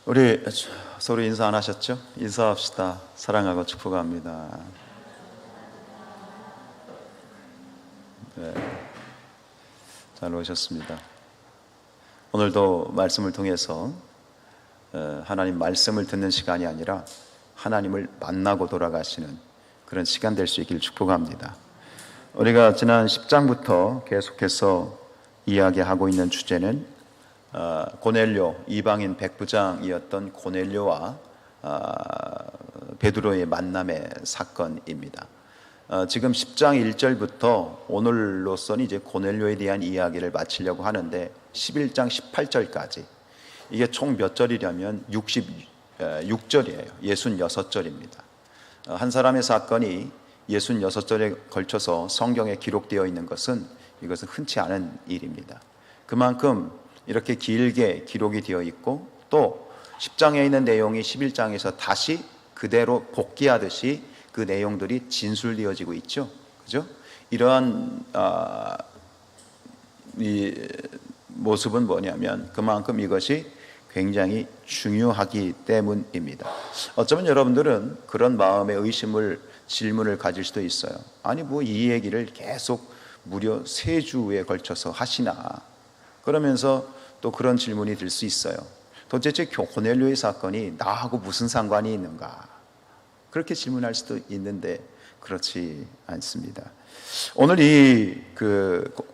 우리 서로 인사 안 하셨죠? 인사합시다. 사랑하고 축복합니다. 네, 잘 오셨습니다. 오늘도 말씀을 통해서 하나님 말씀을 듣는 시간이 아니라 하나님을 만나고 돌아가시는 그런 시간 될 수 있기를 축복합니다. 우리가 지난 10장부터 계속해서 이야기하고 있는 주제는 고넬료, 이방인 백부장이었던 고넬료와 베드로의 만남의 사건입니다. 지금 10장 1절부터 오늘로서는 이제 고넬료에 대한 이야기를 마치려고 하는데 11장 18절까지 이게 총 몇 절이냐면 66절이에요. 66절입니다. 한 사람의 사건이 66절에 걸쳐서 성경에 기록되어 있는 것은 이것은 흔치 않은 일입니다. 그만큼 이렇게 길게 기록이 되어 있고 또 10장에 있는 내용이 11장에서 다시 그대로 복귀하듯이 그 내용들이 진술되어지고 있죠. 그죠? 이러한 이 모습은 뭐냐면 그만큼 이것이 굉장히 중요하기 때문입니다. 어쩌면 여러분들은 그런 마음의 질문을 가질 수도 있어요. 아니 뭐 이 얘기를 계속 무려 3주에 걸쳐서 하시나? 그러면서 또 그런 질문이 들 수 있어요. 도대체 고넬료의 사건이 나하고 무슨 상관이 있는가? 그렇게 질문할 수도 있는데 그렇지 않습니다. 오늘 이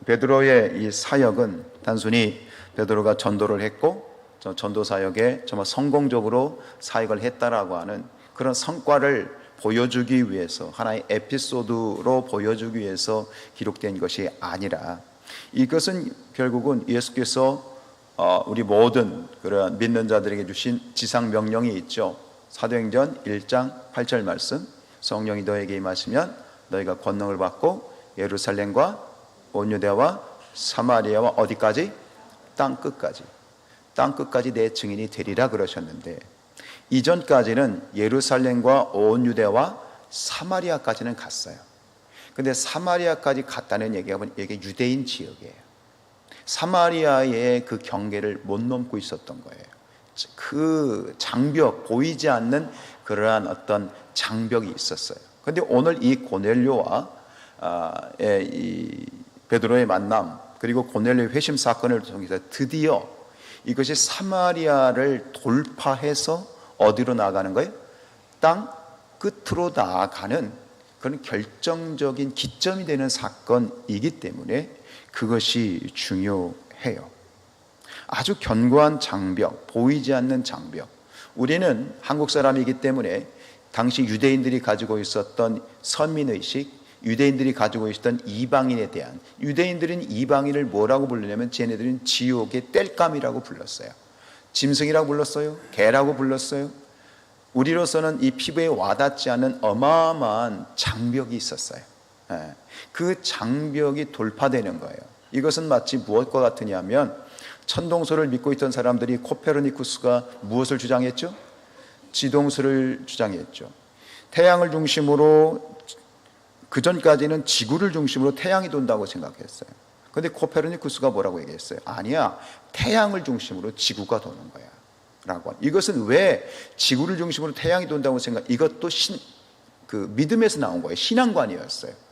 베드로의 이 사역은 단순히 베드로가 전도를 했고 전도 사역에 정말 성공적으로 사역을 했다라고 하는 그런 성과를 보여주기 위해서 하나의 에피소드로 보여주기 위해서 기록된 것이 아니라 이것은 결국은 예수께서 우리 모든 그런 믿는 자들에게 주신 지상 명령이 있죠. 사도행전 1장 8절 말씀, 성령이 너에게 임하시면 너희가 권능을 받고 예루살렘과 온 유대와 사마리아와 어디까지? 땅 끝까지 내 증인이 되리라 그러셨는데 이전까지는 예루살렘과 온 유대와 사마리아까지는 갔어요. 근데 사마리아까지 갔다는 얘기가 이게 유대인 지역이에요. 사마리아의 그 경계를 못 넘고 있었던 거예요. 그 장벽, 보이지 않는 그러한 어떤 장벽이 있었어요. 그런데 오늘 이 고넬료와 이 베드로의 만남 그리고 고넬료의 회심 사건을 통해서 드디어 이것이 사마리아를 돌파해서 어디로 나아가는 거예요? 땅 끝으로 나아가는 그런 결정적인 기점이 되는 사건이기 때문에 그것이 중요해요. 아주 견고한 장벽, 보이지 않는 장벽. 우리는 한국 사람이기 때문에 당시 유대인들이 가지고 있었던 선민의식, 유대인들이 가지고 있었던 이방인에 대한, 유대인들은 이방인을 뭐라고 부르냐면 쟤네들은 지옥의 땔감이라고 불렀어요. 짐승이라고 불렀어요. 개라고 불렀어요. 우리로서는 이 피부에 와닿지 않는 어마어마한 장벽이 있었어요. 그 장벽이 돌파되는 거예요. 이것은 마치 무엇과 같으냐면 천동설을 믿고 있던 사람들이 코페르니쿠스가 무엇을 주장했죠? 지동설을 주장했죠. 태양을 중심으로 그전까지는 지구를 중심으로 태양이 돈다고 생각했어요. 그런데 코페르니쿠스가 뭐라고 얘기했어요? 아니야, 태양을 중심으로 지구가 도는 거야 라고. 이것은 왜 지구를 중심으로 태양이 돈다고 이것도 믿음에서 나온 거예요. 신앙관이었어요.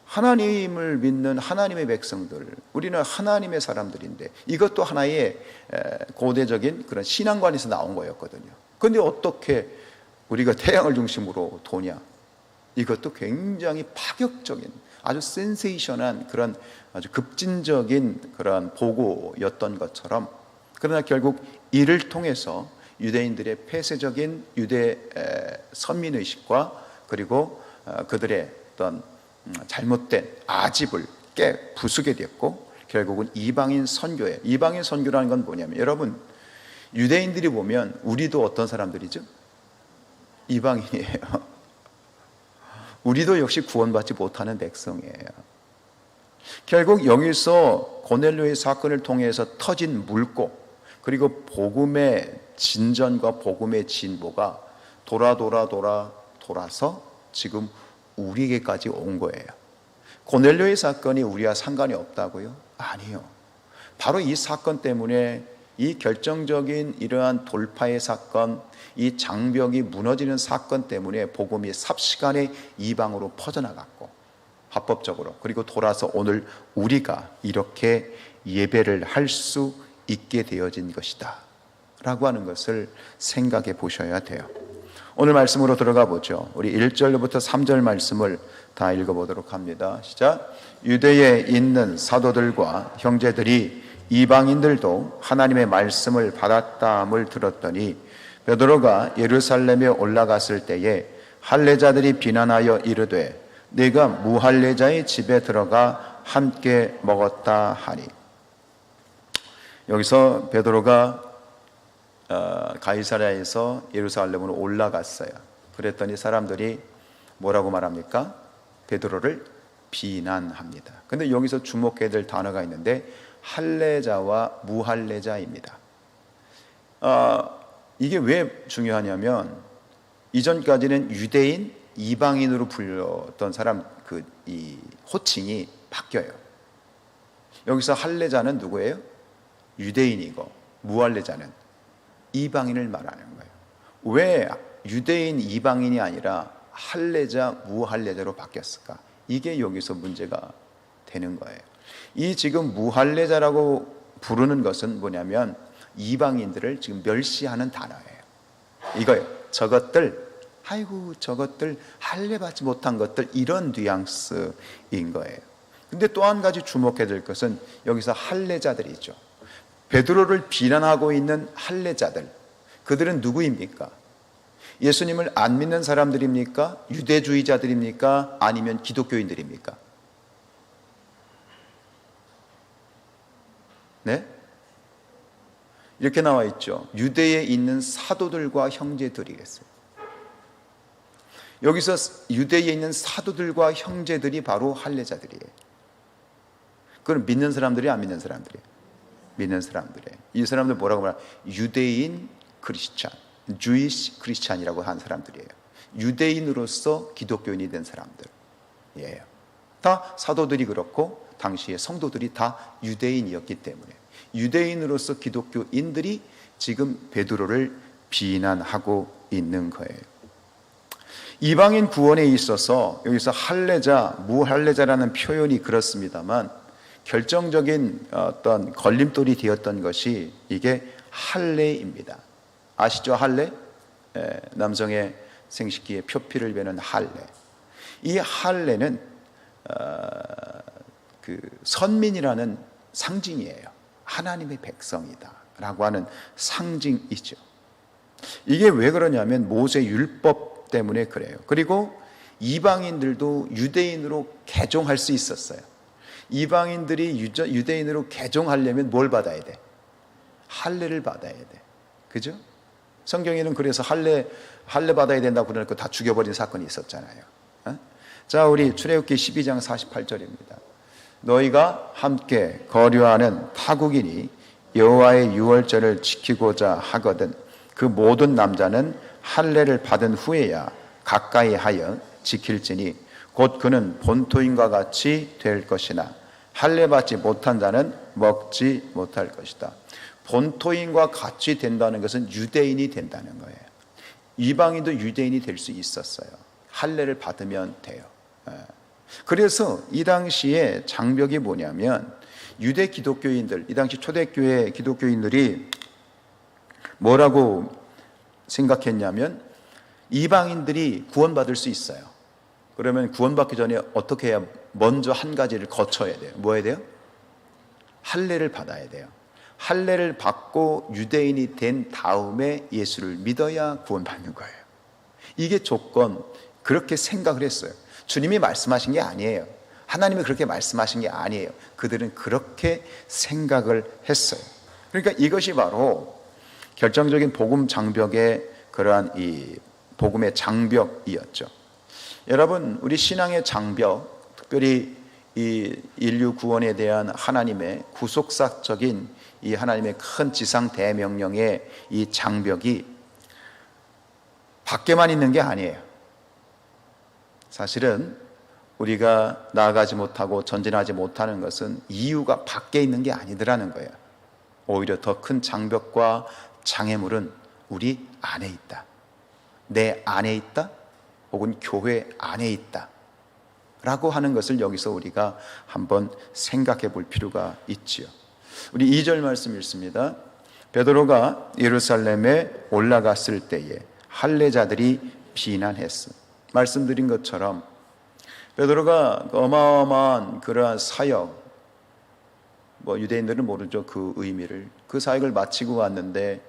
하나님을 믿는 하나님의 백성들, 우리는 하나님의 사람들인데 이것도 하나의 고대적인 그런 신앙관에서 나온 거였거든요. 그런데 어떻게 우리가 태양을 중심으로 도냐? 이것도 굉장히 파격적인 아주 센세이션한 그런 아주 급진적인 그런 보고였던 것처럼, 그러나 결국 이를 통해서 유대인들의 폐쇄적인 유대 선민의식과 그리고 그들의 어떤 잘못된 아집을 부수게 됐고 결국은 이방인 선교에, 이방인 선교라는 건 뭐냐면 여러분 유대인들이 보면 우리도 어떤 사람들이죠? 이방인이에요. 우리도 역시 구원받지 못하는 백성이에요. 결국 여기서 고넬료의 사건을 통해서 터진 물고 그리고 복음의 진전과 복음의 진보가 돌아서 지금 우리에게까지 온 거예요. 고넬료의 사건이 우리와 상관이 없다고요? 아니요. 바로 이 사건 때문에 이 결정적인 이러한 돌파의 사건, 이 장벽이 무너지는 사건 때문에 복음이 삽시간에 이방으로 퍼져나갔고, 합법적으로, 그리고 돌아서 오늘 우리가 이렇게 예배를 할 수 있게 되어진 것이다 라고 하는 것을 생각해 보셔야 돼요. 오늘 말씀으로 들어가 보죠. 우리 1절부터 3절 말씀을 다 읽어보도록 합니다. 시작. 유대에 있는 사도들과 형제들이 이방인들도 하나님의 말씀을 받았다함을 들었더니 베드로가 예루살렘에 올라갔을 때에 할례자들이 비난하여 이르되 네가 무할례자의 집에 들어가 함께 먹었다 하니. 여기서 베드로가 가이사랴에서 예루살렘으로 올라갔어요. 그랬더니 사람들이 뭐라고 말합니까? 베드로를 비난합니다. 근데 여기서 주목해야 될 단어가 있는데 할례자와 무할례자입니다. 이게 왜 중요하냐면 이전까지는 유대인, 이방인으로 불렸던 사람 이 호칭이 바뀌어요. 여기서 할례자는 누구예요? 유대인이고 무할례자는 이방인을 말하는 거예요. 왜 유대인, 이방인이 아니라 할례자, 무할례자로 바뀌었을까? 이게 여기서 문제가 되는 거예요. 이 지금 무할례자라고 부르는 것은 뭐냐면 이방인들을 지금 멸시하는 단어예요. 이거요. 저것들, 아이고 저것들 할례 받지 못한 것들, 이런 뉘앙스인 거예요. 근데 또 한 가지 주목해야 될 것은 여기서 할례자들이죠. 베드로를 비난하고 있는 할례자들, 그들은 누구입니까? 예수님을 안 믿는 사람들입니까? 유대주의자들입니까? 아니면 기독교인들입니까? 네? 이렇게 나와 있죠. 유대에 있는 사도들과 형제들이겠어요. 여기서 유대에 있는 사도들과 형제들이 바로 할례자들이에요. 그건 믿는 사람들이 안 믿는 사람들이에요. 믿는 사람들이에요. 이 사람들 뭐라고 말해요? 유대인 크리스찬, 주이시 크리스찬이라고 한 사람들이에요. 유대인으로서 기독교인이 된 사람들이에요. 다 사도들이 그렇고 당시의 성도들이 다 유대인이었기 때문에 유대인으로서 기독교인들이 지금 베드로를 비난하고 있는 거예요. 이방인 구원에 있어서 여기서 할례자, 무할례자라는 표현이 그렇습니다만 결정적인 어떤 걸림돌이 되었던 것이 이게 할례입니다. 아시죠? 할례? 남성의 생식기에 표피를 베는 할례. 이 할례는 선민이라는 상징이에요. 하나님의 백성이다 라고 하는 상징이죠. 이게 왜 그러냐면 모세 율법 때문에 그래요. 그리고 이방인들도 유대인으로 개종할 수 있었어요. 이방인들이 유대인으로 개종하려면 뭘 받아야 돼? 할례를 받아야 돼. 그죠? 성경에는 그래서 할례 받아야 된다고 그러니까 다 죽여버린 사건이 있었잖아요. 자, 우리 출애굽기 12장 48절입니다. 너희가 함께 거류하는 타국인이 여호와의 유월절을 지키고자 하거든 그 모든 남자는 할례를 받은 후에야 가까이 하여 지킬지니 곧 그는 본토인과 같이 될 것이나 할례 받지 못한 자는 먹지 못할 것이다. 본토인과 같이 된다는 것은 유대인이 된다는 거예요. 이방인도 유대인이 될 수 있었어요. 할례를 받으면 돼요. 그래서 이 당시에 장벽이 뭐냐면 유대 기독교인들, 이 당시 초대교회 기독교인들이 뭐라고 생각했냐면 이방인들이 구원받을 수 있어요. 그러면 구원받기 전에 어떻게 해야 먼저 한 가지를 거쳐야 돼요. 뭐 해야 돼요? 할례를 받아야 돼요. 할례를 받고 유대인이 된 다음에 예수를 믿어야 구원받는 거예요. 이게 조건, 그렇게 생각을 했어요. 주님이 말씀하신 게 아니에요. 하나님이 그렇게 말씀하신 게 아니에요. 그들은 그렇게 생각을 했어요. 그러니까 이것이 바로 결정적인 복음 장벽의 그러한 이 복음의 장벽이었죠. 여러분, 우리 신앙의 장벽, 특별히 이 인류 구원에 대한 하나님의 구속사적인 이 하나님의 큰 지상 대명령의 이 장벽이 밖에만 있는 게 아니에요. 사실은 우리가 나아가지 못하고 전진하지 못하는 것은 이유가 밖에 있는 게 아니더라는 거예요. 오히려 더 큰 장벽과 장애물은 우리 안에 있다. 내 안에 있다. 혹은 교회 안에 있다. 라고 하는 것을 여기서 우리가 한번 생각해 볼 필요가 있지요. 우리 2절 말씀 읽습니다. 베드로가 예루살렘에 올라갔을 때에 할례자들이 비난했어. 말씀드린 것처럼 베드로가 어마어마한 그러한 사역, 유대인들은 모르죠, 그 의미를. 그 사역을 마치고 왔는데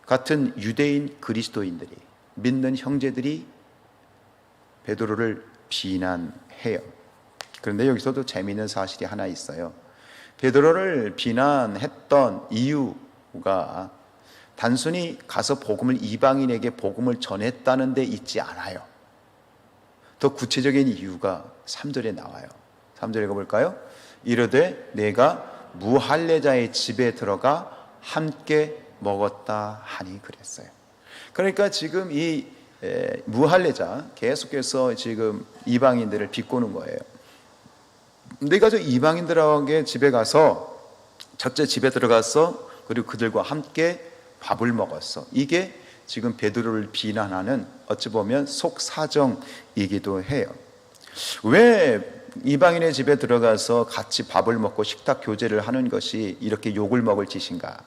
같은 유대인 그리스도인들이, 믿는 형제들이 베드로를 비난해요. 그런데 여기서도 재미있는 사실이 하나 있어요. 베드로를 비난했던 이유가 단순히 가서 이방인에게 복음을 전했다는 데 있지 않아요. 더 구체적인 이유가 3절에 나와요. 3절에 가볼까요? 이르되 내가 무할례자의 집에 들어가 함께 먹었다 하니 그랬어요. 그러니까 지금 이 무할례자 계속해서 지금 이방인들을 비꼬는 거예요. 내가 저 이방인들에게 집에 가서 첫째 집에 들어가서 그리고 그들과 함께 밥을 먹었어. 이게 지금 베드로를 비난하는 어찌 보면 속사정이기도 해요. 왜 이방인의 집에 들어가서 같이 밥을 먹고 식탁 교제를 하는 것이 이렇게 욕을 먹을 짓인가?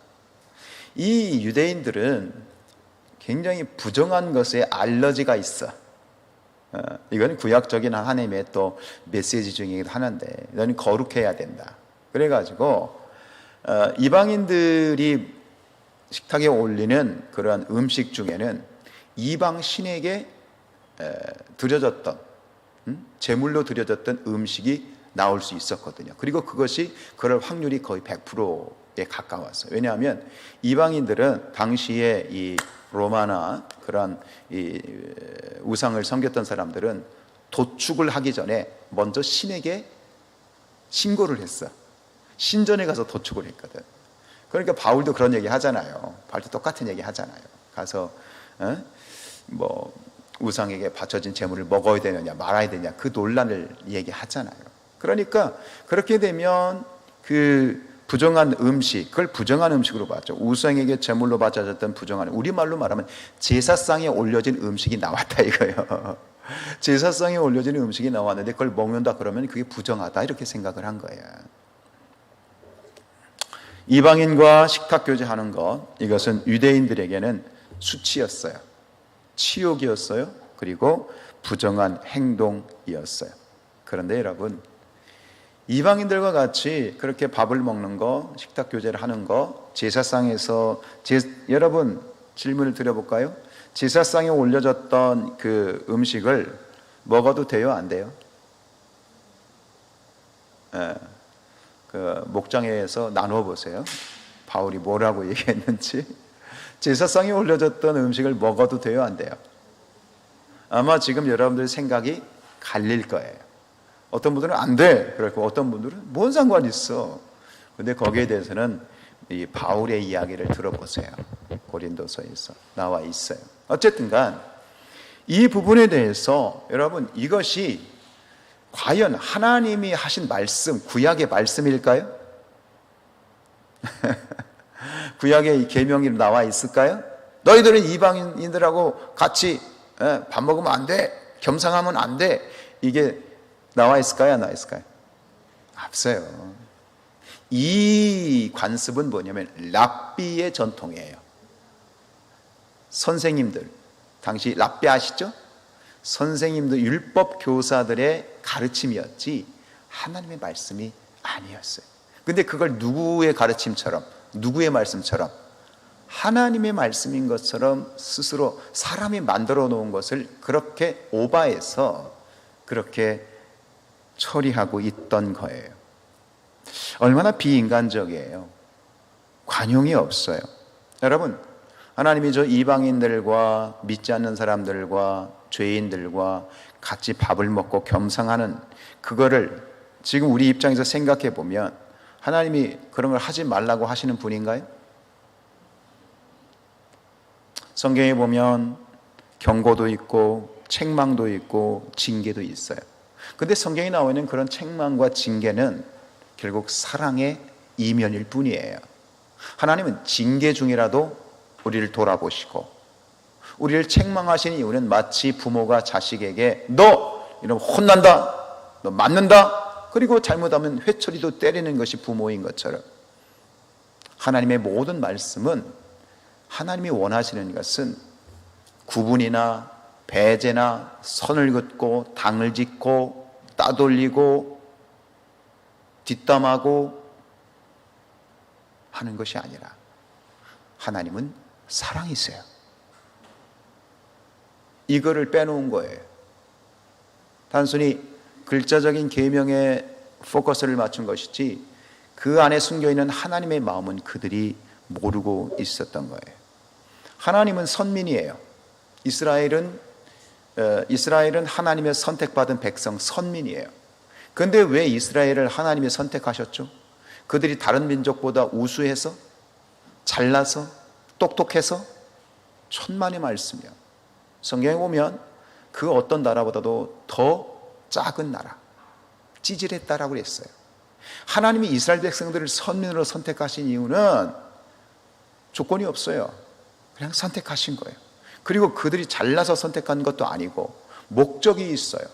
이 유대인들은 굉장히 부정한 것에 알러지가 있어. 이건 구약적인 하나님의 또 메시지 중이기도 하는데 너는 거룩해야 된다. 그래가지고 이방인들이 식탁에 올리는 그러한 음식 중에는 이방 신에게 드려졌던 제물로 드려졌던 음식이 나올 수 있었거든요. 그리고 그것이 그럴 확률이 거의 100%에 가까웠어요. 왜냐하면 이방인들은 당시에 이 로마나 그런 이 우상을 섬겼던 사람들은 도축을 하기 전에 먼저 신에게 신고를 했어. 신전에 가서 도축을 했거든. 그러니까 바울도 그런 얘기 하잖아요. 바울도 똑같은 얘기 하잖아요. 가서 우상에게 바쳐진 제물을 먹어야 되느냐 말아야 되느냐 그 논란을 얘기하잖아요. 그러니까 그렇게 되면 그 부정한 음식, 그걸 부정한 음식으로 봤죠. 우상에게 제물로 바쳐졌던 부정한, 우리말로 말하면 제사상에 올려진 음식이 나왔다 이거예요. 제사상에 올려진 음식이 나왔는데 그걸 먹는다 그러면 그게 부정하다 이렇게 생각을 한 거예요. 이방인과 식탁 교제하는 것, 이것은 유대인들에게는 수치였어요. 치욕이었어요. 그리고 부정한 행동이었어요. 그런데 여러분, 이방인들과 같이 그렇게 밥을 먹는 거, 식탁 교제를 하는 거, 제사상에서 여러분 질문을 드려볼까요? 제사상에 올려졌던 그 음식을 먹어도 돼요, 안 돼요? 그 목장에서 나누어 보세요. 바울이 뭐라고 얘기했는지. 제사상에 올려졌던 음식을 먹어도 돼요, 안 돼요? 아마 지금 여러분들 생각이 갈릴 거예요. 어떤 분들은 안 돼. 그렇고 어떤 분들은 뭔 상관이 있어. 근데 거기에 대해서는 이 바울의 이야기를 들어보세요. 고린도서에서 나와 있어요. 어쨌든 간 이 부분에 대해서 여러분 이것이 과연 하나님이 하신 말씀, 구약의 말씀일까요? 구약의 계명이 나와 있을까요? 너희들은 이방인들하고 같이 밥 먹으면 안 돼. 겸상하면 안 돼. 이게 나와 있을까요? 안 나와 있을까요? 없어요. 이 관습은 뭐냐면 랍비의 전통이에요. 선생님들, 당시 랍비 아시죠? 선생님들, 율법 교사들의 가르침이었지 하나님의 말씀이 아니었어요. 근데 그걸 누구의 가르침처럼, 누구의 말씀처럼, 하나님의 말씀인 것처럼 스스로 사람이 만들어 놓은 것을 그렇게 오바해서 그렇게 처리하고 있던 거예요. 얼마나 비인간적이에요. 관용이 없어요. 여러분, 하나님이 저 이방인들과 믿지 않는 사람들과 죄인들과 같이 밥을 먹고 겸상하는 그거를 지금 우리 입장에서 생각해 보면 하나님이 그런 걸 하지 말라고 하시는 분인가요? 성경에 보면 경고도 있고 책망도 있고 징계도 있어요. 근데 성경에 나와 있는 그런 책망과 징계는 결국 사랑의 이면일 뿐이에요. 하나님은 징계 중이라도 우리를 돌아보시고, 우리를 책망하시는 이유는 마치 부모가 자식에게 너 이러면 혼난다, 너 맞는다, 그리고 잘못하면 회초리도 때리는 것이 부모인 것처럼, 하나님의 모든 말씀은, 하나님이 원하시는 것은 구분이나 배제나 선을 긋고 당을 짓고 따돌리고 뒷담하고 하는 것이 아니라, 하나님은 사랑이세요. 이거를 빼놓은 거예요. 단순히 글자적인 계명에 포커스를 맞춘 것이지, 그 안에 숨겨있는 하나님의 마음은 그들이 모르고 있었던 거예요. 하나님은 선민이에요. 이스라엘은 하나님의 선택받은 백성, 선민이에요. 그런데 왜 이스라엘을 하나님이 선택하셨죠? 그들이 다른 민족보다 우수해서, 잘나서, 똑똑해서? 천만의 말씀이요. 성경에 보면 그 어떤 나라보다도 더 작은 나라, 찌질했다라고 그랬어요. 하나님이 이스라엘 백성들을 선민으로 선택하신 이유는 조건이 없어요. 그냥 선택하신 거예요. 그리고 그들이 잘나서 선택한 것도 아니고 목적이 있어요.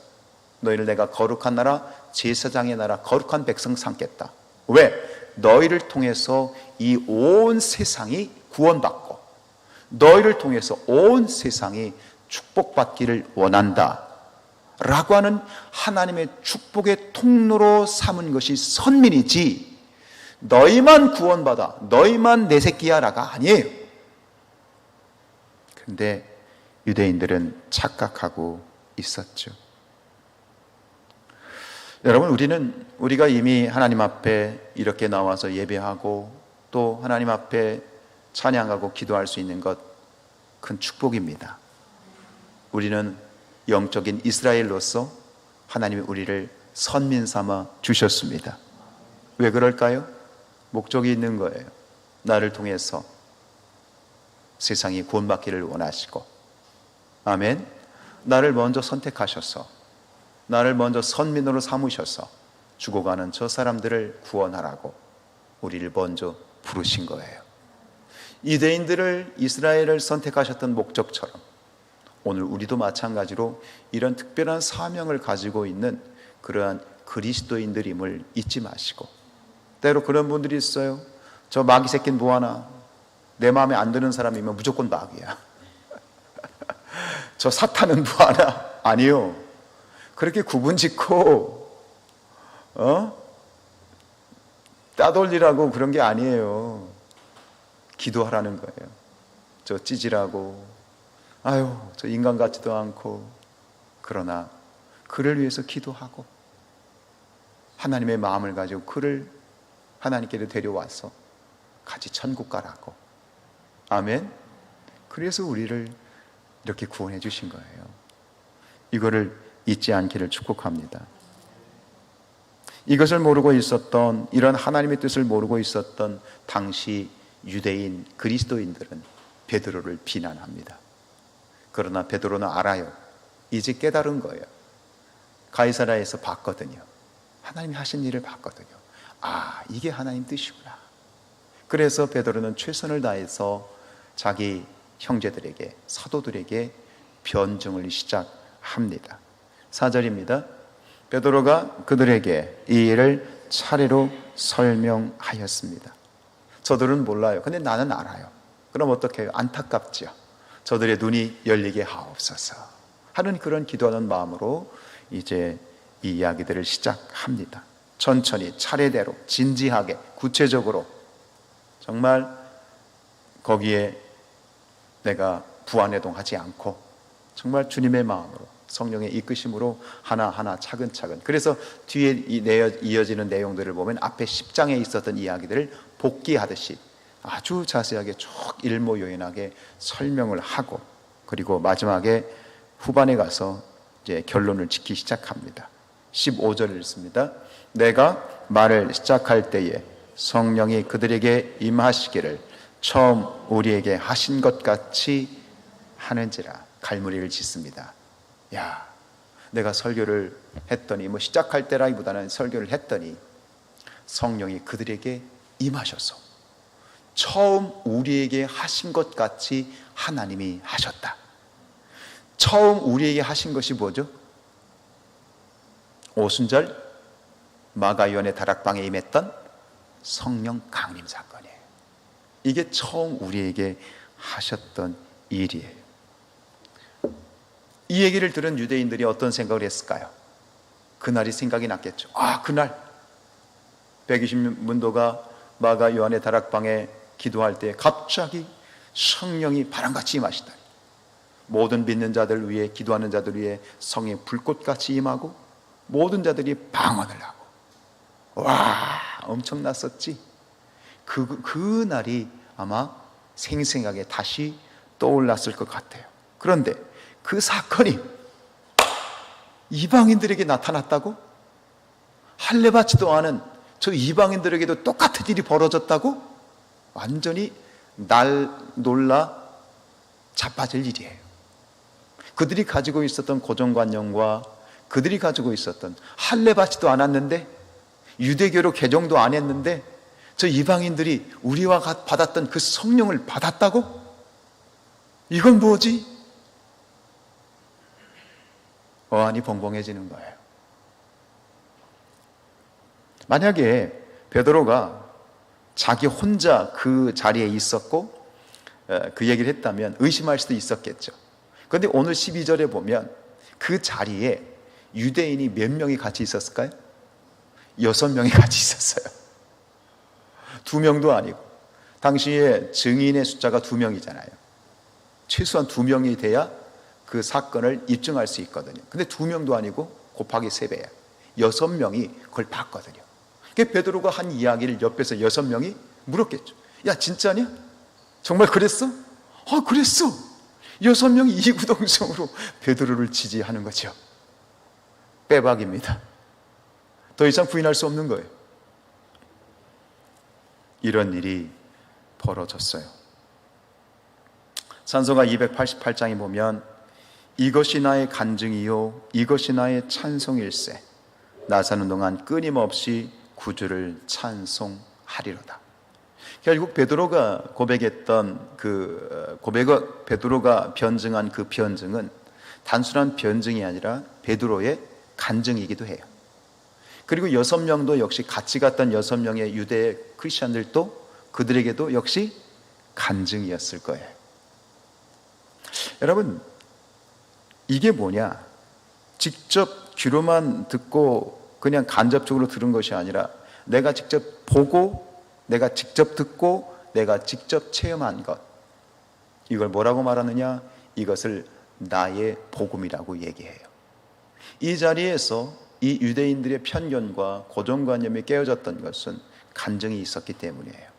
너희를 내가 거룩한 나라, 제사장의 나라, 거룩한 백성 삼겠다. 왜? 너희를 통해서 이 온 세상이 구원받고, 너희를 통해서 온 세상이 축복받기를 원한다 라고 하는 하나님의 축복의 통로로 삼은 것이 선민이지, 너희만 구원받아, 너희만 내 새끼야 라가 아니에요. 그런데 유대인들은 착각하고 있었죠. 여러분, 우리가 이미 하나님 앞에 이렇게 나와서 예배하고 또 하나님 앞에 찬양하고 기도할 수 있는 것, 큰 축복입니다. 우리는 영적인 이스라엘로서 하나님이 우리를 선민 삼아 주셨습니다. 왜 그럴까요? 목적이 있는 거예요. 나를 통해서 세상이 구원받기를 원하시고, 아멘. 나를 먼저 선택하셔서, 나를 먼저 선민으로 삼으셔서 죽어가는 저 사람들을 구원하라고 우리를 먼저 부르신 거예요. 유대인들을, 이스라엘을 선택하셨던 목적처럼 오늘 우리도 마찬가지로 이런 특별한 사명을 가지고 있는 그러한 그리스도인들임을 잊지 마시고, 때로 그런 분들이 있어요. 저 마귀 새끼는 뭐하나, 내 마음에 안 드는 사람이면 무조건 마귀야. 저 사탄은 뭐하나. 아니요, 그렇게 구분짓고 따돌리라고 그런 게 아니에요. 기도하라는 거예요. 저 찌질하고, 아유, 저 인간 같지도 않고, 그러나 그를 위해서 기도하고 하나님의 마음을 가지고 그를 하나님께로 데려와서 같이 천국 가라고. 아멘. 그래서 우리를 이렇게 구원해 주신 거예요. 이거를 잊지 않기를 축복합니다. 이것을 모르고 있었던, 이런 하나님의 뜻을 모르고 있었던 당시 유대인 그리스도인들은 베드로를 비난합니다. 그러나 베드로는 알아요. 이제 깨달은 거예요. 가이사랴에서 봤거든요. 하나님이 하신 일을 봤거든요. 아, 이게 하나님 뜻이구나. 그래서 베드로는 최선을 다해서 자기 형제들에게, 사도들에게 변증을 시작합니다. 4절입니다. 베드로가 그들에게 이 일을 차례로 설명하였습니다. 저들은 몰라요. 근데 나는 알아요. 그럼 어떻게 해요? 안타깝죠. 저들의 눈이 열리게 하옵소서 하는 그런 기도하는 마음으로 이제 이 이야기들을 시작합니다. 천천히, 차례대로, 진지하게, 구체적으로, 정말 거기에 내가 부안해동하지 않고 정말 주님의 마음으로, 성령의 이끄심으로 하나하나 차근차근. 그래서 뒤에 이어지는 내용들을 보면 앞에 10장에 있었던 이야기들을 복기하듯이 아주 자세하게 쭉 일모요연하게 설명을 하고, 그리고 마지막에 후반에 가서 이제 결론을 짓기 시작합니다. 15절을 읽습니다. 내가 말을 시작할 때에 성령이 그들에게 임하시기를 처음 우리에게 하신 것 같이 하는지라. 갈무리를 짓습니다. 야, 내가 설교를 했더니, 시작할 때라기보다는 설교를 했더니 성령이 그들에게 임하셔서 처음 우리에게 하신 것 같이 하나님이 하셨다. 처음 우리에게 하신 것이 뭐죠? 오순절 마가요한의 다락방에 임했던 성령 강림 사건이에요. 이게 처음 우리에게 하셨던 일이에요. 이 얘기를 들은 유대인들이 어떤 생각을 했을까요? 그날이 생각이 났겠죠. 그날 120문도가 마가 요한의 다락방에 기도할 때 갑자기 성령이 바람같이 임하시다니, 모든 믿는 자들 위에, 기도하는 자들 위에 성의 불꽃같이 임하고 모든 자들이 방언을 하고, 엄청났었지. 그 날이 아마 생생하게 다시 떠올랐을 것 같아요. 그런데 그 사건이 이방인들에게 나타났다고? 할례받지도 않은 저 이방인들에게도 똑같은 일이 벌어졌다고? 완전히 놀라 자빠질 일이에요. 그들이 가지고 있었던 고정관념과 그들이 가지고 있었던, 할례받지도 않았는데, 유대교로 개종도 안 했는데 저 이방인들이 우리와 받았던 그 성령을 받았다고? 이건 뭐지? 어안이 벙벙해지는 거예요. 만약에 베드로가 자기 혼자 그 자리에 있었고 그 얘기를 했다면 의심할 수도 있었겠죠. 그런데 오늘 12절에 보면 그 자리에 유대인이 몇 명이 같이 있었을까요? 6명이 같이 있었어요. 2명도 아니고. 당시에 증인의 숫자가 2명이잖아요. 최소한 2명이 돼야 그 사건을 입증할 수 있거든요. 근데 2명도 아니고 곱하기 3배야. 6명이 그걸 봤거든요. 그게 베드로가 한 이야기를 옆에서 6명이 물었겠죠. 야, 진짜냐? 정말 그랬어? 그랬어. 6명이 이구동성으로 베드로를 지지하는 거죠. 빼박입니다. 더 이상 부인할 수 없는 거예요. 이런 일이 벌어졌어요. 찬송가 288장에 보면 이것이 나의 간증이요 이것이 나의 찬송일세, 나 사는 동안 끊임없이 구주를 찬송하리로다. 결국 베드로가 고백했던 베드로가 변증한 그 변증은 단순한 변증이 아니라 베드로의 간증이기도 해요. 그리고 6명도 역시 같이 갔던 6명의 유대 크리스천들도 그들에게도 역시 간증이었을 거예요. 여러분, 이게 뭐냐? 직접 귀로만 듣고 그냥 간접적으로 들은 것이 아니라 내가 직접 보고, 내가 직접 듣고, 내가 직접 체험한 것, 이걸 뭐라고 말하느냐? 이것을 나의 복음이라고 얘기해요. 이 자리에서 이 유대인들의 편견과 고정관념이 깨어졌던 것은 간증이 있었기 때문이에요.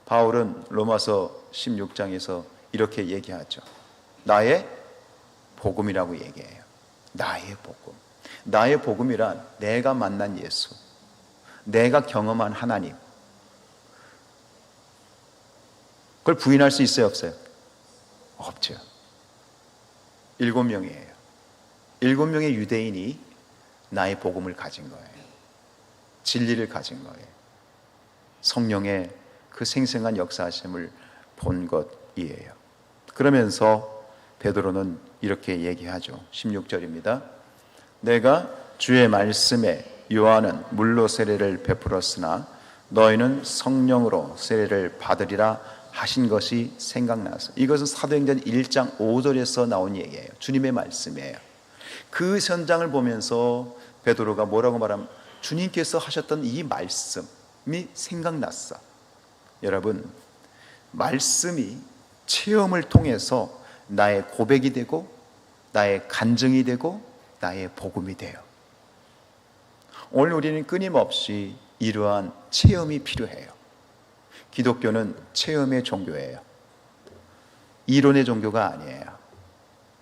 바울은 로마서 16장에서 이렇게 얘기하죠. 나의 복음이라고 얘기해요. 나의 복음. 나의 복음이란 내가 만난 예수, 내가 경험한 하나님. 그걸 부인할 수 있어요, 없어요? 없죠. 7명이에요. 7명의 유대인이 나의 복음을 가진 거예요. 진리를 가진 거예요. 성령의 그 생생한 역사하심을 본 것이에요. 그러면서 베드로는 이렇게 얘기하죠. 16절입니다. 내가 주의 말씀에 요한은 물로 세례를 베풀었으나 너희는 성령으로 세례를 받으리라 하신 것이 생각나서. 이것은 사도행전 1장 5절에서 나온 얘기예요. 주님의 말씀이에요. 그 현장을 보면서 베드로가 뭐라고 말하면 주님께서 하셨던 이 말씀이 생각났어. 여러분, 말씀이 체험을 통해서 나의 고백이 되고 나의 간증이 되고 나의 복음이 돼요. 오늘 우리는 끊임없이 이러한 체험이 필요해요. 기독교는 체험의 종교예요. 이론의 종교가 아니에요.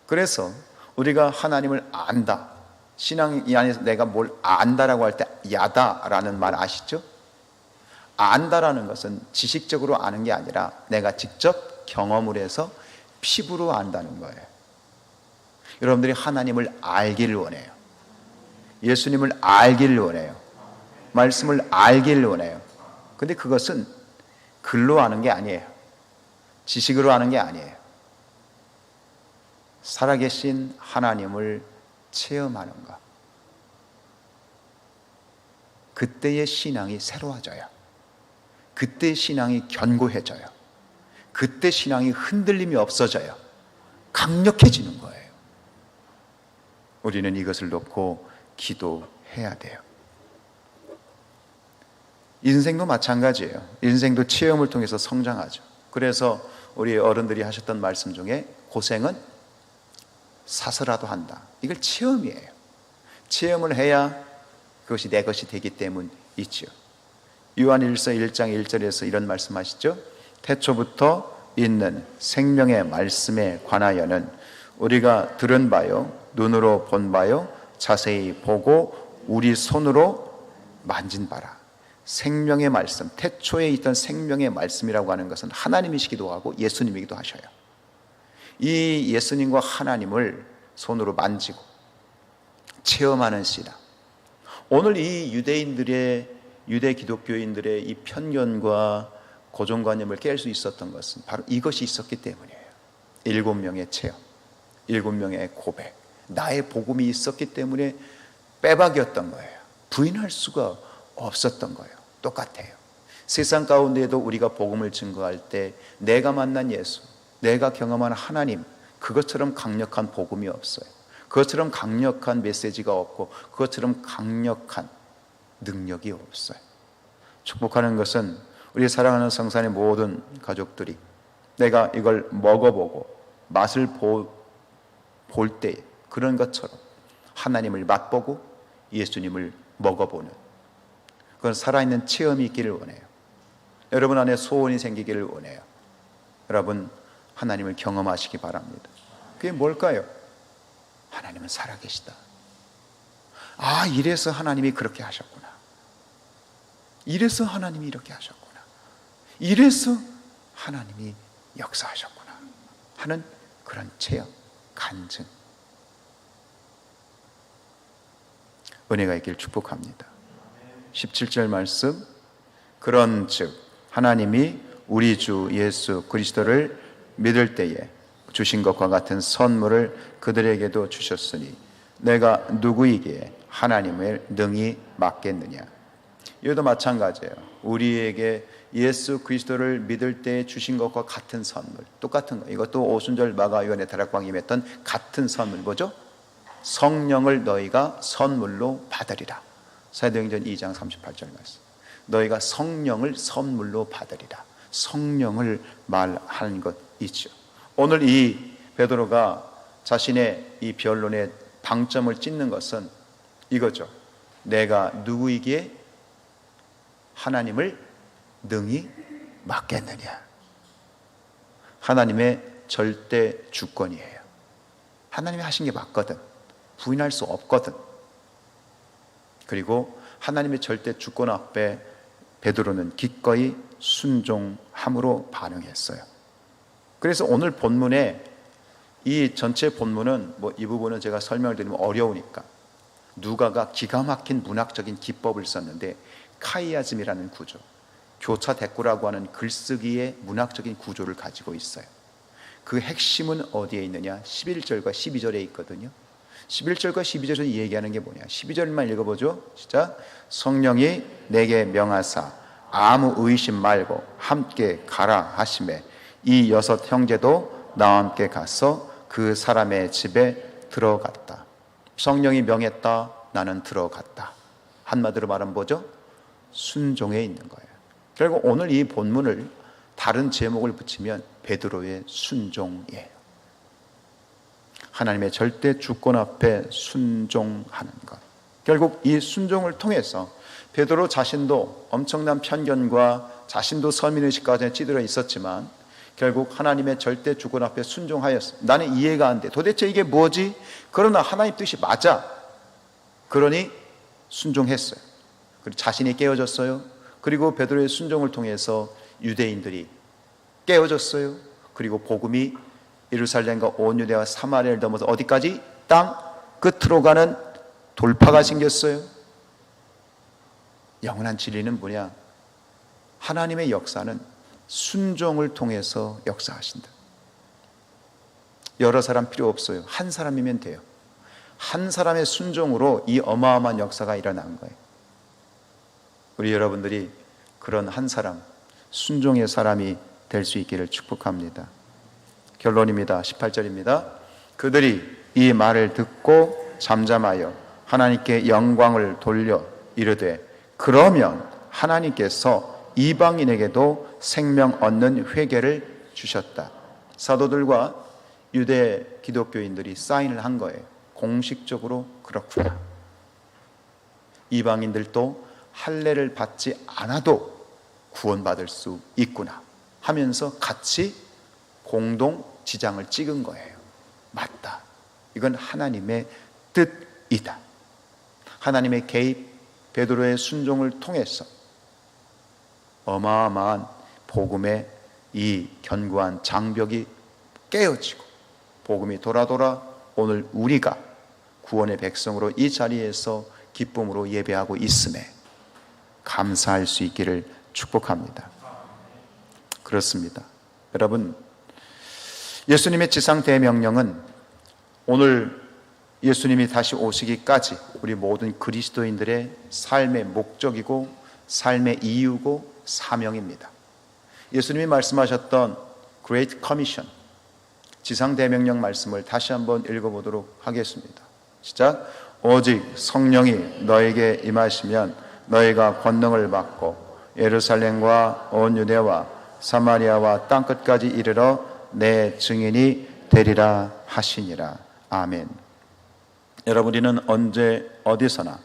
그래서 우리가 하나님을 안다, 신앙 이 안에서 내가 뭘 안다라고 할 때 야다라는 말 아시죠? 안다라는 것은 지식적으로 아는 게 아니라 내가 직접 경험을 해서 피부로 안다는 거예요. 여러분들이 하나님을 알기를 원해요. 예수님을 알기를 원해요. 말씀을 알기를 원해요. 근데 그것은 글로 아는 게 아니에요. 지식으로 아는 게 아니에요. 살아계신 하나님을 체험하는 것. 그때의 신앙이 새로워져요. 그때 신앙이 견고해져요. 그때 신앙이 흔들림이 없어져요. 강력해지는 거예요. 우리는 이것을 놓고 기도해야 돼요. 인생도 마찬가지예요. 인생도 체험을 통해서 성장하죠. 그래서 우리 어른들이 하셨던 말씀 중에 고생은 사서라도 한다. 이걸 체험이에요. 체험을 해야 그것이 내 것이 되기 때문이죠. 요한일서 1장 1절에서 이런 말씀하시죠. 태초부터 있는 생명의 말씀에 관하여는 우리가 들은 바요, 눈으로 본 바요, 자세히 보고 우리 손으로 만진 바라. 생명의 말씀, 태초에 있던 생명의 말씀이라고 하는 것은 하나님이시기도 하고 예수님이기도 하셔요. 이 예수님과 하나님을 손으로 만지고 체험하는 신앙. 오늘 이 유대 기독교인들의 이 편견과 고정관념을 깰 수 있었던 것은 바로 이것이 있었기 때문이에요. 7명의 체험, 7명의 고백, 나의 복음이 있었기 때문에 빼박이었던 거예요. 부인할 수가 없었던 거예요. 똑같아요. 세상 가운데에도 우리가 복음을 증거할 때 내가 만난 예수, 내가 경험한 하나님, 그것처럼 강력한 복음이 없어요. 그것처럼 강력한 메시지가 없고 그것처럼 강력한 능력이 없어요. 축복하는 것은 우리 사랑하는 성산의 모든 가족들이 내가 이걸 먹어보고 맛을 볼 때 그런 것처럼 하나님을 맛보고 예수님을 먹어보는 그건 살아있는 체험이 있기를 원해요. 여러분 안에 소원이 생기기를 원해요. 여러분 하나님을 경험하시기 바랍니다. 그게 뭘까요? 하나님은 살아계시다. 아, 이래서 하나님이 그렇게 하셨구나. 이래서 하나님이 이렇게 하셨구나. 이래서 하나님이 역사하셨구나 하는 그런 체험, 간증, 은혜가 있길 축복합니다. 17절 말씀, 그런즉 하나님이 우리 주 예수 그리스도를 믿을 때에 주신 것과 같은 선물을 그들에게도 주셨으니 내가 누구에게 하나님을 능히 맡겠느냐. 이것도 마찬가지예요. 우리에게 예수 그리스도를 믿을 때 주신 것과 같은 선물, 똑같은 거. 이것도 오순절 마가요한의 다락방에 임했던 같은 선물, 뭐죠? 성령을 너희가 선물로 받으리라. 사도행전 2장 38절 말씀. 너희가 성령을 선물로 받으리라. 성령을 말하는 것이죠. 오늘 이 베드로가 자신의 이 변론의 방점을 찍는 것은 이거죠. 내가 누구에게 하나님을 능히 맡겠느냐. 하나님의 절대 주권이에요. 하나님이 하신 게 맞거든. 부인할 수 없거든. 그리고 하나님의 절대 주권 앞에 베드로는 기꺼이 순종함으로 반응했어요. 그래서 오늘 본문에 이 전체 본문은 이 부분은 제가 설명을 드리면 어려우니까 누가가 기가 막힌 문학적인 기법을 썼는데 카이아즘이라는 구조, 교차 대꾸라고 하는 글쓰기의 문학적인 구조를 가지고 있어요. 그 핵심은 어디에 있느냐? 11절과 12절에 있거든요. 11절과 12절에서 얘기하는 게 뭐냐? 12절만 읽어보죠. 시작. 성령이 내게 명하사 아무 의심 말고 함께 가라 하시매 이 6 형제도 나와 함께 가서 그 사람의 집에 들어갔다. 성령이 명했다. 나는 들어갔다. 한마디로 말하면 뭐죠? 순종에 있는 거예요. 결국 오늘 이 본문을 다른 제목을 붙이면 베드로의 순종이에요. 하나님의 절대 주권 앞에 순종하는 것. 결국 이 순종을 통해서 베드로 자신도 엄청난 편견과 자신도 서민의식 가운데 찌들어 있었지만 결국 하나님의 절대 주권 앞에 순종하였습니다. 나는 이해가 안 돼. 도대체 이게 뭐지? 그러나 하나님 뜻이 맞아. 그러니 순종했어요. 그리고 자신이 깨어졌어요. 그리고 베드로의 순종을 통해서 유대인들이 깨어졌어요. 그리고 복음이 예루살렘과 온 유대와 사마리아를 넘어서 어디까지? 땅 끝으로 가는 돌파가 생겼어요. 영원한 진리는 뭐냐? 하나님의 역사는 순종을 통해서 역사하신다. 여러 사람 필요 없어요. 한 사람이면 돼요. 한 사람의 순종으로 이 어마어마한 역사가 일어난 거예요. 우리 여러분들이 그런 한 사람, 순종의 사람이 될 수 있기를 축복합니다. 결론입니다. 18절입니다. 그들이 이 말을 듣고 잠잠하여 하나님께 영광을 돌려 이르되 그러면 하나님께서 이방인에게도 생명 얻는 회개를 주셨다. 사도들과 유대 기독교인들이 사인을 한 거예요. 공식적으로 그렇구나. 이방인들도 할례를 받지 않아도 구원받을 수 있구나 하면서 같이 공동 지장을 찍은 거예요. 맞다. 이건 하나님의 뜻이다. 하나님의 개입, 베드로의 순종을 통해서 어마어마한 복음의 이 견고한 장벽이 깨어지고 복음이 돌아 오늘 우리가 구원의 백성으로 이 자리에서 기쁨으로 예배하고 있음에 감사할 수 있기를 축복합니다. 그렇습니다. 여러분, 예수님의 지상 대명령은 오늘 예수님이 다시 오시기까지 우리 모든 그리스도인들의 삶의 목적이고 삶의 이유고 사명입니다. 예수님이 말씀하셨던 Great Commission, 지상 대명령 말씀을 다시 한번 읽어보도록 하겠습니다. 시작. 오직 성령이 너에게 임하시면 너희가 권능을 받고 예루살렘과 온 유대와 사마리아와 땅끝까지 이르러 내 증인이 되리라 하시니라. 아멘. 여러분, 우리는 언제 어디서나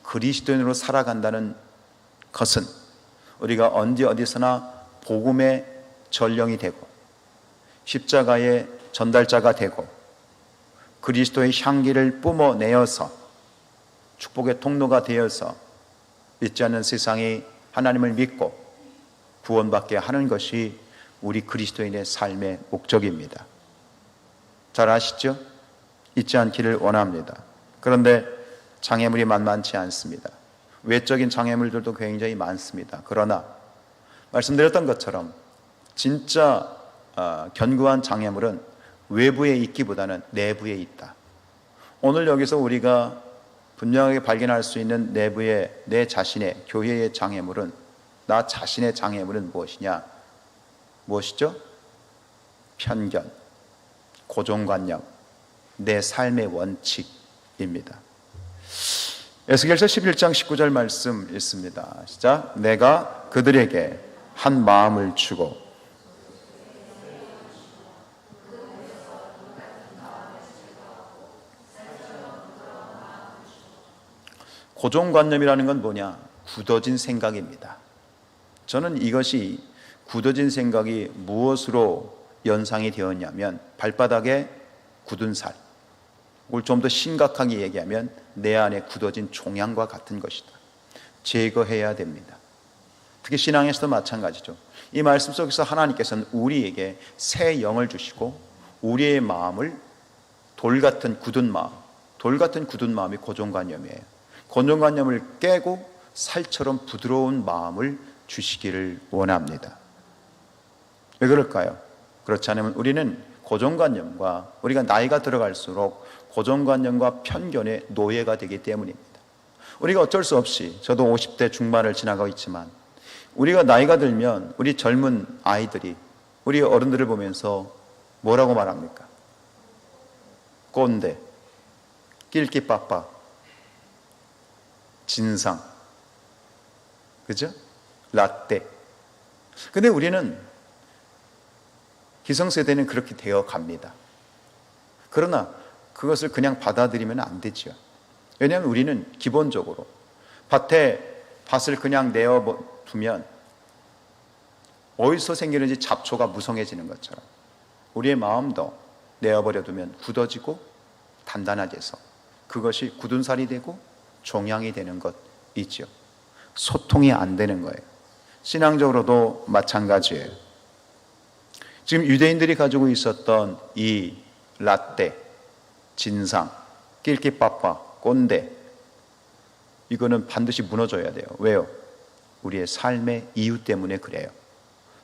그리스도인으로 살아간다는 것은 우리가 언제 어디서나 복음의 전령이 되고 십자가의 전달자가 되고 그리스도의 향기를 뿜어내어서 축복의 통로가 되어서 믿지 않는 세상이 하나님을 믿고 구원받게 하는 것이 우리 그리스도인의 삶의 목적입니다. 잘 아시죠? 잊지 않기를 원합니다. 그런데 장애물이 만만치 않습니다. 외적인 장애물들도 굉장히 많습니다. 그러나 말씀드렸던 것처럼 진짜 견고한 장애물은 외부에 있기보다는 내부에 있다. 오늘 여기서 우리가 분명하게 발견할 수 있는 내부의 내 자신의 교회의 장애물은, 나 자신의 장애물은 무엇이냐? 무엇이죠? 편견, 고정관념, 내 삶의 원칙입니다. 에스겔서 11장 19절 말씀 있습니다. 시작. 내가 그들에게 한 마음을 주고 고정관념이라는 건 뭐냐? 굳어진 생각입니다. 저는 이것이 굳어진 생각이 무엇으로 연상이 되었냐면 발바닥에 굳은 살, 그걸 좀 더 심각하게 얘기하면 내 안에 굳어진 종양과 같은 것이다. 제거해야 됩니다. 특히 신앙에서도 마찬가지죠. 이 말씀 속에서 하나님께서는 우리에게 새 영을 주시고 우리의 마음을 돌같은 굳은 마음이 고정관념이에요. 고정관념을 깨고 살처럼 부드러운 마음을 주시기를 원합니다. 왜 그럴까요? 그렇지 않으면 우리는 고정관념과, 우리가 나이가 들어갈수록 고정관념과 편견의 노예가 되기 때문입니다. 우리가 어쩔 수 없이, 저도 50대 중반을 지나가고 있지만 우리가 나이가 들면 우리 젊은 아이들이 우리 어른들을 보면서 뭐라고 말합니까? 꼰대, 낄끼빠빠, 진상, 그죠? 라떼. 근데 우리는, 기성세대는 그렇게 되어 갑니다. 그러나 그것을 그냥 받아들이면 안 되죠. 왜냐하면 우리는 기본적으로 밭에 밭을 그냥 내어두면 어디서 생기는지 잡초가 무성해지는 것처럼 우리의 마음도 내어버려두면 굳어지고 단단해져서 그것이 굳은 살이 되고 종양이 되는 것이죠. 소통이 안 되는 거예요. 신앙적으로도 마찬가지예요. 지금 유대인들이 가지고 있었던 이 라떼, 진상, 낄끼빠빠, 꼰대, 이거는 반드시 무너져야 돼요. 왜요? 우리의 삶의 이유 때문에 그래요.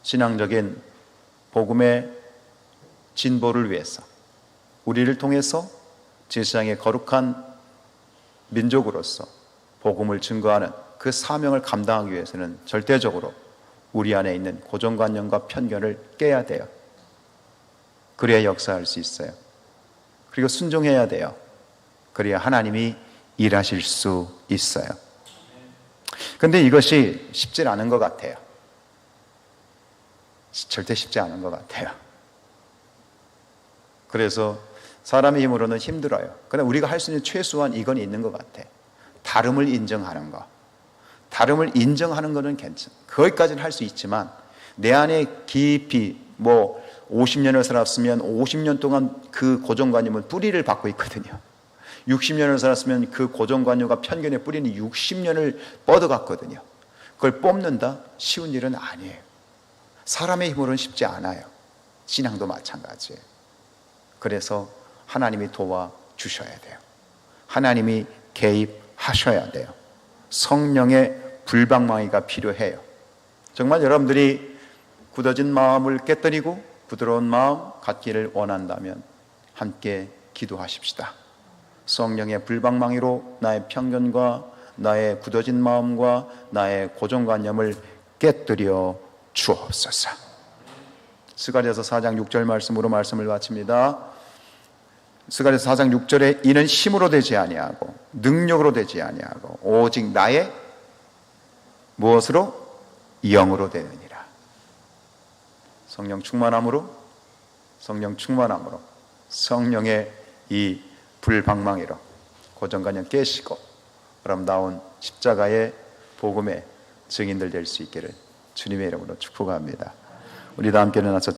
신앙적인 복음의 진보를 위해서, 우리를 통해서 제사장의 거룩한 민족으로서 복음을 증거하는 그 사명을 감당하기 위해서는 절대적으로 우리 안에 있는 고정관념과 편견을 깨야 돼요. 그래야 역사할 수 있어요. 그리고 순종해야 돼요. 그래야 하나님이 일하실 수 있어요. 근데 이것이 쉽지 않은 것 같아요. 절대 쉽지 않은 것 같아요. 그래서 사람의 힘으로는 힘들어요. 그러나 우리가 할 수 있는 최소한 이건 있는 것 같아. 다름을 인정하는 거. 다름을 인정하는 거는 괜찮아. 거기까지는 할 수 있지만 내 안에 깊이 50년을 살았으면 50년 동안 그 고정관념은 뿌리를 받고 있거든요. 60년을 살았으면 그 고정관념과 편견의 뿌리는 60년을 뻗어갔거든요. 그걸 뽑는다? 쉬운 일은 아니에요. 사람의 힘으로는 쉽지 않아요. 신앙도 마찬가지예요. 그래서 하나님이 도와주셔야 돼요. 하나님이 개입하셔야 돼요. 성령의 불방망이가 필요해요. 정말 여러분들이 굳어진 마음을 깨뜨리고 부드러운 마음 갖기를 원한다면 함께 기도하십시다. 성령의 불방망이로 나의 편견과 나의 굳어진 마음과 나의 고정관념을 깨뜨려 주옵소서. 스가랴서 4장 6절 말씀으로 말씀을 마칩니다. 스가랴서 4장 6절에 이는 힘으로 되지 아니하고 능력으로 되지 아니하고 오직 나의 무엇으로? 영으로 되느니라. 성령 충만함으로 성령의 이 불방망이로 고정관념 깨시고 아름다운 십자가의 복음의 증인들 될 수 있기를 주님의 이름으로 축복합니다. 우리 다 함께 일어나서